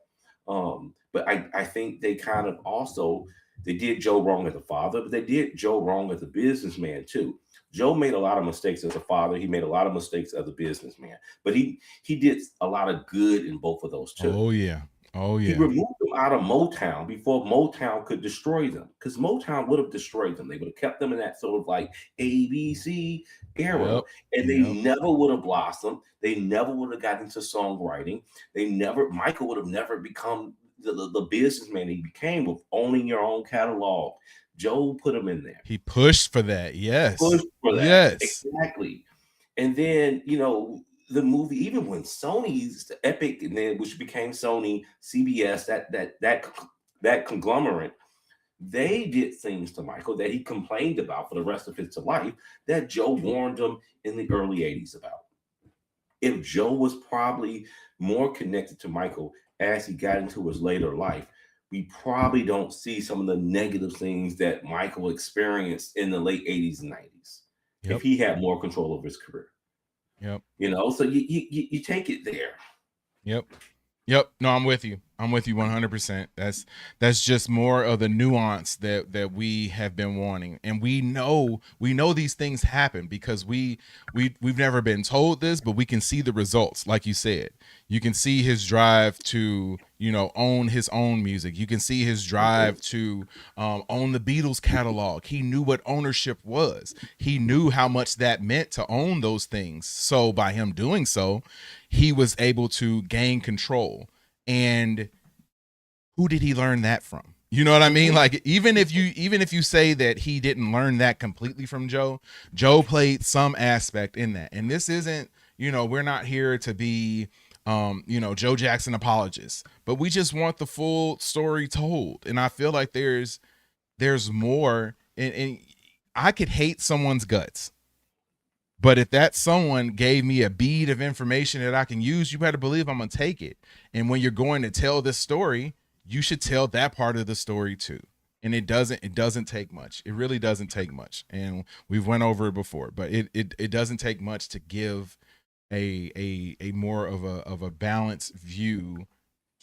But I think they kind of also they did Joe wrong as a father, but they did Joe wrong as a businessman too. Joe made a lot of mistakes as a father. He made a lot of mistakes as a businessman, but he did a lot of good in both of those too. Oh yeah. Oh He yeah. removed them out of Motown before Motown could destroy them, because Motown would have destroyed them. They would have kept them in that sort of like ABC era, Yep. and they Yep. never would have blossomed. They never would have got into songwriting. Michael would have never become the businessman he became with owning your own catalog. Joe put him in there, He pushed for that. Yes. pushed for that. Yes. Exactly. And then, the movie, even when Sony's Epic, and then which became Sony, CBS, that conglomerate, they did things to Michael that he complained about for the rest of his life that Joe warned him in the early 80s about. If Joe was probably more connected to Michael as he got into his later life, we probably don't see some of the negative things that Michael experienced in the late 80s and 90s if Yep. he had more control of his career. Yep. So you take it there. Yep. Yep. No, I'm with you. I'm with you 100%. That's just more of the nuance that we have been wanting. And we know these things happen because we've never been told this, but we can see the results. Like you said, you can see his drive to, own his own music. You can see his drive to own the Beatles catalog. He knew what ownership was. He knew how much that meant to own those things. So by him doing so, he was able to gain control. And who did he learn that from? You know what I mean? Like even if you say that he didn't learn that completely from Joe, Joe played some aspect in that. And this isn't, we're not here to be Joe Jackson apologists, but we just want the full story told. And I feel like there's more, and I could hate someone's guts, but if that someone gave me a bead of information that I can use, you better believe I'm gonna take it. And when you're going to tell this story, you should tell that part of the story too. And it doesn't take much. It really doesn't take much. And we've went over it before, but it doesn't take much to give a more of a balanced view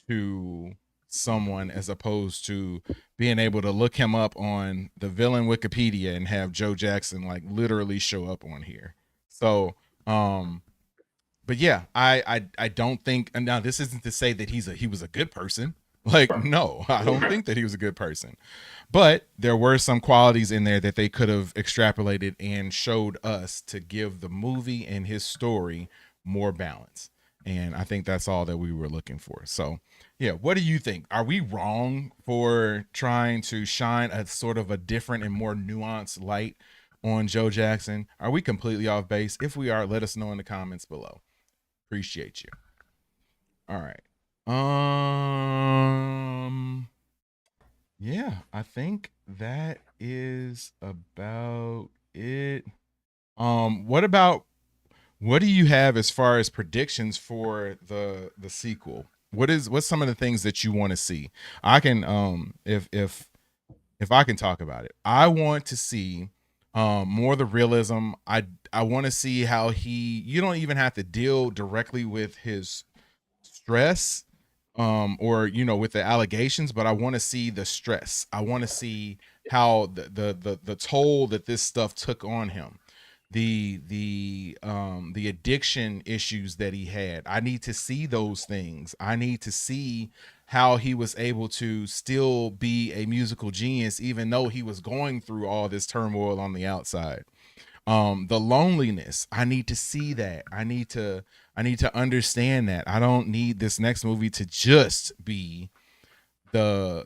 to someone, as opposed to being able to look him up on the villain Wikipedia and have Joe Jackson like literally show up on here. So, but yeah, I don't think, and now this isn't to say that he was a good person. Like, no, I don't think that he was a good person. But there were some qualities in there that they could have extrapolated and showed us to give the movie and his story more balance. And I think that's all that we were looking for. So, yeah, what do you think? Are we wrong for trying to shine a sort of a different and more nuanced light on Joe Jackson? Are we completely off base? If we are, let us know in the comments below. Appreciate you. All right. Yeah, I think that is about it. What do you have as far as predictions for the sequel? What's some of the things that you want to see? I can if I can talk about it. I want to see more of the realism. I want to see how you don't even have to deal directly with his stress or with the allegations, but I want to see the stress. I want to see how the toll that this stuff took on him, the addiction issues that he had. I need to see those things. I need to see how he was able to still be a musical genius even though he was going through all this turmoil on the outside. The loneliness, I need to see that. I need to understand that. I don't need this next movie to just be the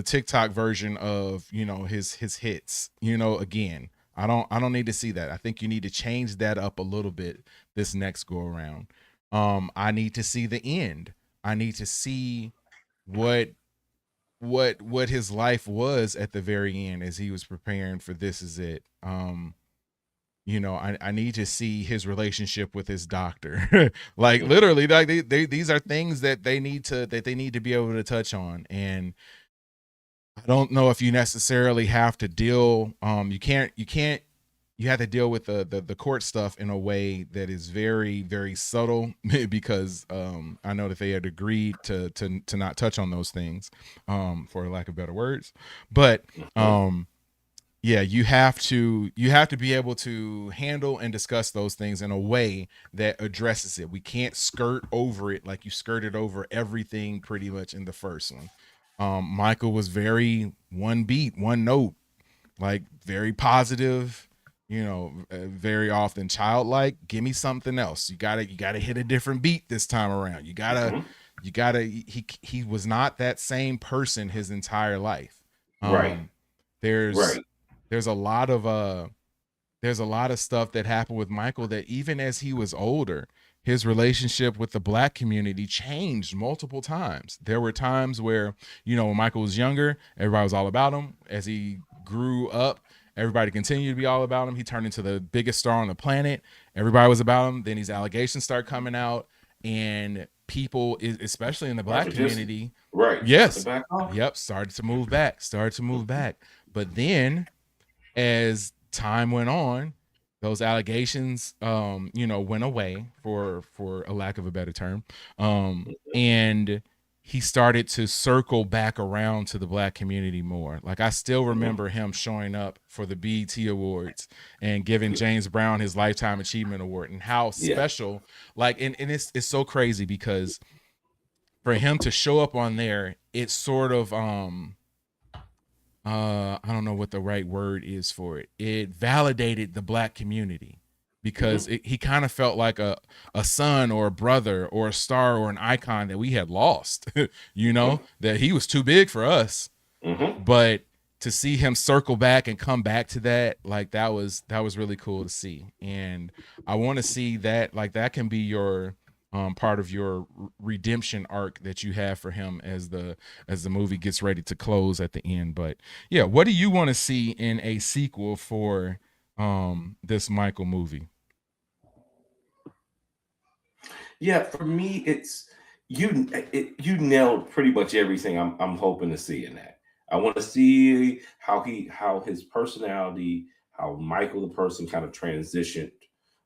TikTok version of his hits. Again, I don't need to see that. I think you need to change that up a little bit this next go around. I need to see the end. I need to see what what his life was at the very end as he was preparing for This Is It. I need to see his relationship with his doctor. Like literally, like these are things that they need to be able to touch on. And I don't know if you necessarily have to deal you have to deal with the court stuff in a way that is very, very subtle because I know that they had agreed to not touch on those things, for lack of better words. But yeah, you have to be able to handle and discuss those things in a way that addresses it. We can't skirt over it like you skirted over everything pretty much in the first one. Michael was very one beat, one note, like very positive, very often childlike. Give me something else. You gotta hit a different beat this time around. Mhm. You gotta. He was not that same person his entire life. Right, Um, there's right. there's a lot of stuff that happened with Michael that even as he was older, his relationship with the black community changed multiple times. There were times where, when Michael was younger, everybody was all about him. As he grew up, everybody continued to be all about him. He turned into the biggest star on the planet. Everybody was about him. Then these allegations start coming out, and people, especially in the Start black to just community, right. Start to yes, back off. yep, started to move back. But then as time went on, those allegations, went away for a lack of a better term, and he started to circle back around to the black community more. Like I still Mhm. remember him showing up for the BET Awards and giving James Brown his Lifetime Achievement Award, and how Yeah. special, like, and it's so crazy because for him to show up on there, it's sort of I don't know what the right word is for it. It validated the black community because Hmm. he kind of felt like a son or a brother or a star or an icon that we had lost, Hmm. that he was too big for us. Hmm. But to see him circle back and come back to that, like that was really cool to see. And I want to see that, like, that can be your part of your redemption arc that you have for him as the movie gets ready to close at the end. But yeah, what do you want to see in a sequel for this Michael movie? Yeah, for me, it's you nailed pretty much everything I'm hoping to see in that. I want to see how his personality, how Michael the person kind of transitioned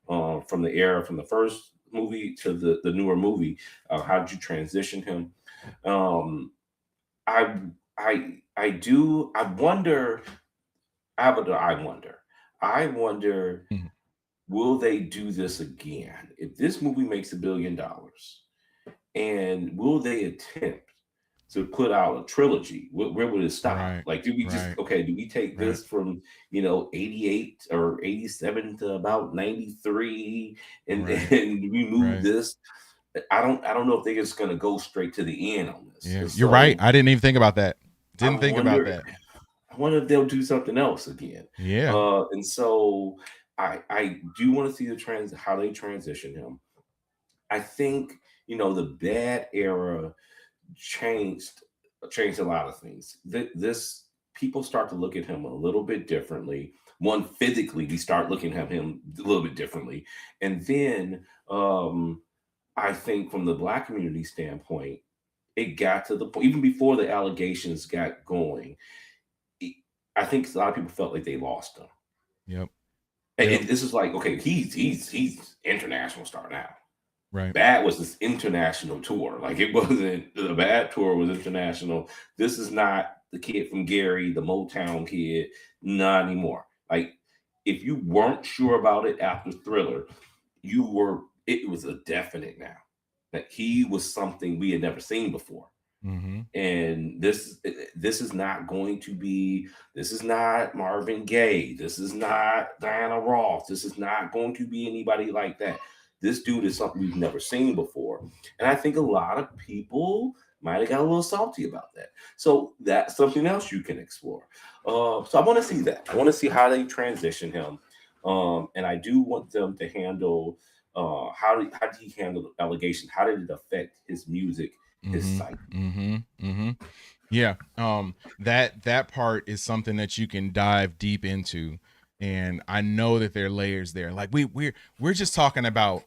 from the era from the first movie to the newer movie. How did you transition him? Um, I I wonder. I wonder. I wonder, Mhm. will they do this again? If this movie makes $1 billion, and will they attempt to put out a trilogy? Where would it stop? Right, Like, do we just right, okay? Do we take right, this from 88 or 87 to about 93, and right, and we move right. this? I don't know if they're just going to go straight to the end on this. Yeah, And you're right. so I didn't even think about that. I Didn't think about wonder that. I wonder if they'll do something else again. Yeah. And so I do want to see the how they transition him. I think the bad era changed changed a lot of things. This people start to look at him a little bit differently. One, physically, we start looking at him a little bit differently, and then I think from the black community standpoint, it got to the point even before the allegations got going. e- I think a lot of people felt like they lost him. Yep. Yep. And this is like, okay, he's international star now. Right. Bad was this international tour. Like it wasn't the Bad tour was international. This is not the kid from Gary, the Motown kid, not anymore. Like if you weren't sure about it after Thriller, it was a definite now that he was something we had never seen before. Mm-hmm. And this is not going to be this is not Marvin Gaye, this is not Diana Ross, this is not going to be anybody like that. This dude is something we've never seen before, and I think a lot of people might have got a little salty about that. So that's something else you can explore. So I want to see that. I want to see how they transition him, and I do want them to handle how did he handle the allegation? How did it affect his music, his Mm-hmm. psyche? Mm-hmm. Mm-hmm. Yeah. That part is something that you can dive deep into. And I know that there are layers there. Like we're just talking about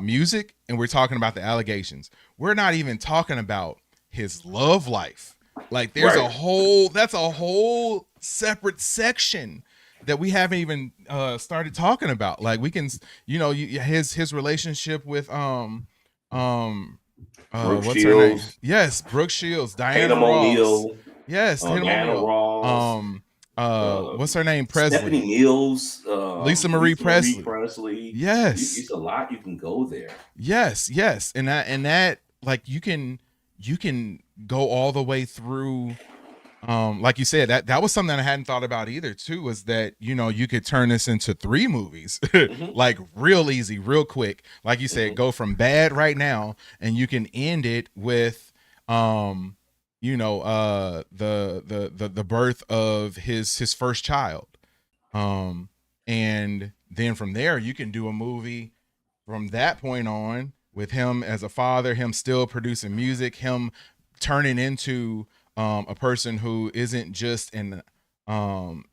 music, and we're talking about the allegations. We're not even talking about his love life. Like Right. that's a whole separate section that we haven't even started talking about. Like we can, his relationship with um Brooke what's her name? Shields, Yes, Brooke Shields, Diana Tatum Ross. O'Neal, Yes, Tatum Diana O'Neal. Ross. what's her name? Stephanie Presley. Mills, Lisa Marie Lisa Marie Presley. Presley. Yes. It's a lot you can go there. Yes. And that like you can go all the way through. Like you said, that was something I hadn't thought about either too, was that, you know, you could turn this into 3 movies Mm-hmm. like real easy, real quick. Like you said, Mm-hmm. go from bad right now, and you can end it with you know, the birth of his first child. Um and then from there you can do a movie from that point on with him as a father, him still producing music, him turning into a person who isn't just an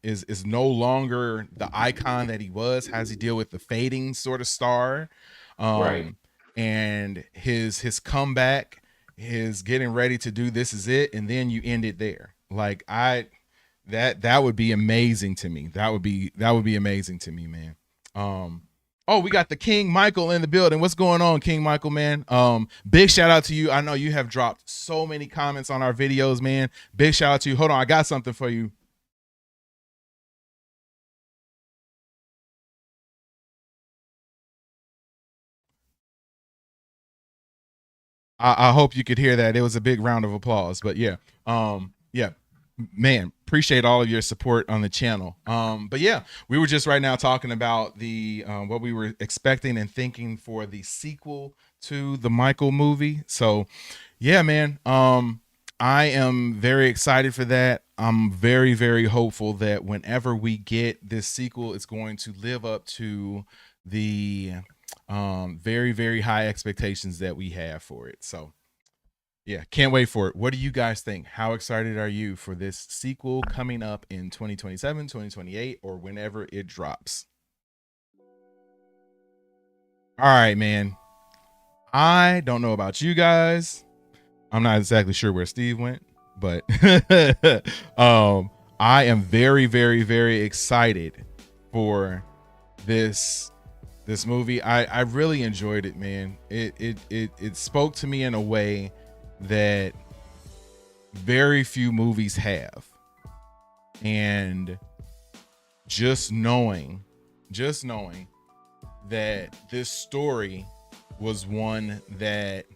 is no longer the icon that he was. How does he deal with the fading sort of star, Right. um and his comeback, his getting ready to do This Is It, and then you end it there. Like that would be amazing to me. That would be amazing to me, man. Oh, we got the King Michael in the building. What's going on, King Michael, man? Big shout out to you. I know you have dropped so many comments on our videos, man. Big shout out to you. Hold on, I got something for you. I hope you could hear that. It was a big round of applause. But yeah, man, appreciate all of your support on the channel. But yeah, we were just right now talking about the what we were expecting and thinking for the sequel to the Michael movie. So yeah, man, I am very excited for that. I'm very, very hopeful that whenever we get this sequel, it's going to live up to the very, very high expectations that we have for it. So yeah, can't wait for it. What do you guys think? How excited are you for this sequel coming up in 2027, 2028, or whenever it drops? All right, man. I don't know about you guys. I'm not exactly sure where Steve went, but I am very, very, very excited for this movie. I really enjoyed it, man. It spoke to me in a way that very few movies have. And just knowing that this story was one that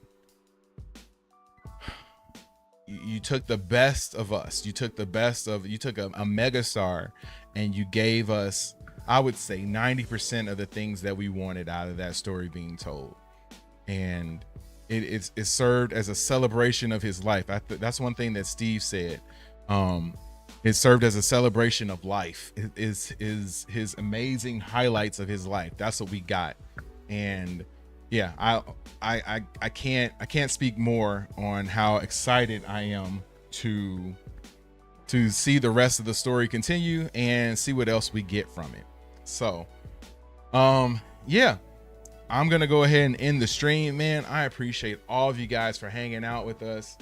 you took the best of us. You took a megastar and you gave us, I would say, 90% of the things that we wanted out of that story being told. And it served as a celebration of his life. That's one thing that Steve said. It served as a celebration of life. It is his amazing highlights of his life. That's what we got. And yeah, I can't speak more on how excited I am to see the rest of the story continue and see what else we get from it. So yeah, I'm gonna go ahead and end the stream, man. I appreciate all of you guys for hanging out with us.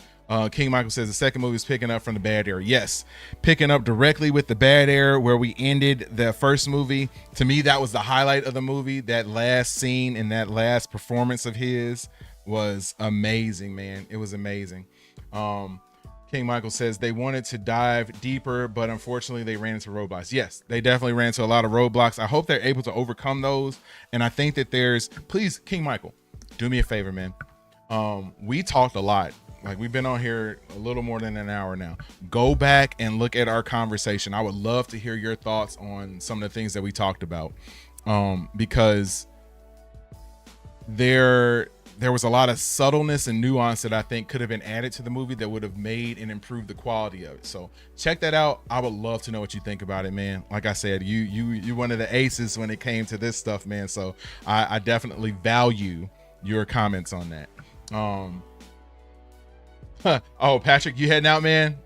King Michael says the second movie is picking up from the bad era. Yes, picking up directly with the bad era where we ended the first movie. To me, that was the highlight of the movie. That last scene and that last performance of his was amazing, man. It was amazing. King Michael says they wanted to dive deeper, but unfortunately they ran into roadblocks. Yes, they definitely ran into a lot of roadblocks. I hope they're able to overcome those. And I think that please, King Michael, do me a favor, man. We talked a lot. Like, we've been on here a little more than an hour now. Go back and look at our conversation. I would love to hear your thoughts on some of the things that we talked about. Because there was a lot of subtleness and nuance that I think could have been added to the movie that would have made and improved the quality of it. So check that out. I would love to know what you think about it, man. Like I said, you one of the aces when it came to this stuff, man. So I definitely value your comments on that. Oh, Patrick, you heading out, man?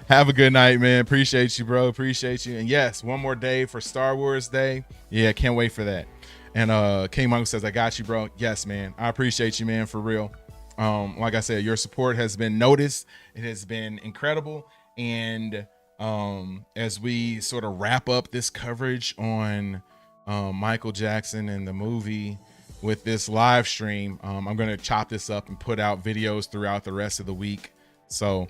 Have a good night, man. Appreciate you, bro. Appreciate you. And yes, one more day for Star Wars Day. Yeah, can't wait for that. And King Michael says, I got you, bro. Yes, man. I appreciate you, man, for real. Like I said, your support has been noticed. It has been incredible. And as we sort of wrap up this coverage on Michael Jackson and the movie with this live stream, I'm going to chop this up and put out videos throughout the rest of the week. So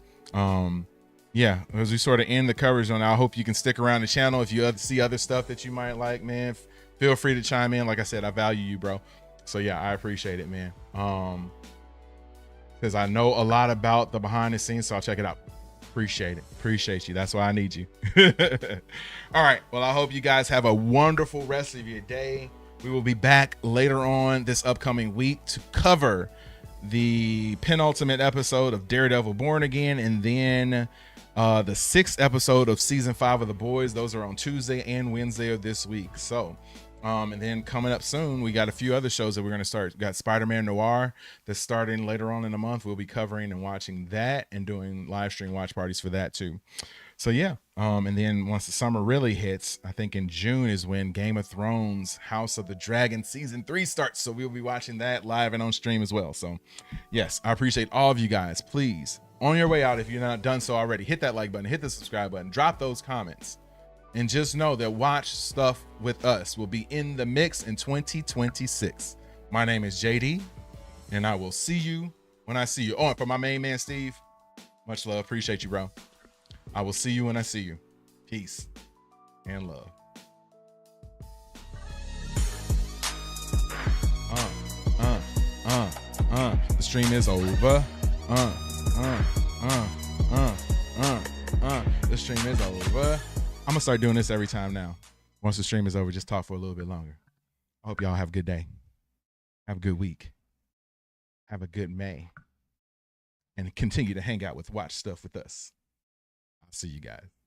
yeah, as we sort of end the coverage on, I hope you can stick around the channel. If you see other stuff that you might like, man, feel free to chime in. Like I said, I value you, bro. So yeah, I appreciate it, man. Because I know a lot about the behind the scenes, so I'll check it out. Appreciate you. That's why I need you. All right, well, I hope you guys have a wonderful rest of your day. We will be back later on this upcoming week to cover the penultimate episode of Daredevil Born Again, and then the 6th episode of season 5 of The Boys. Those are on Tuesday and Wednesday of this week. So and then coming up soon, we got a few other shows that we're going to start. We got Spider-Man Noir that's starting later on in the month. We'll be covering and watching that and doing live stream watch parties for that too. So yeah, and then once the summer really hits, I think in June is when Game of Thrones House of the Dragon season 3 starts. So we'll be watching that live and on stream as well. So yes, I appreciate all of you guys. Please, on your way out, if you're not done so already, hit that like button, hit the subscribe button, drop those comments. And just know that Watch Stuff with Us will be in the mix in 2026. My name is JD, and I will see you when I see you. Oh, and for my main man, Steve, much love. Appreciate you, bro. I will see you when I see you. Peace and love. The stream is over. The stream is over. I'm gonna start doing this every time now. Once the stream is over, just talk for a little bit longer. I hope y'all have a good day. Have a good week. Have a good May. And continue to hang out with Watch Stuff with Us. I'll see you guys.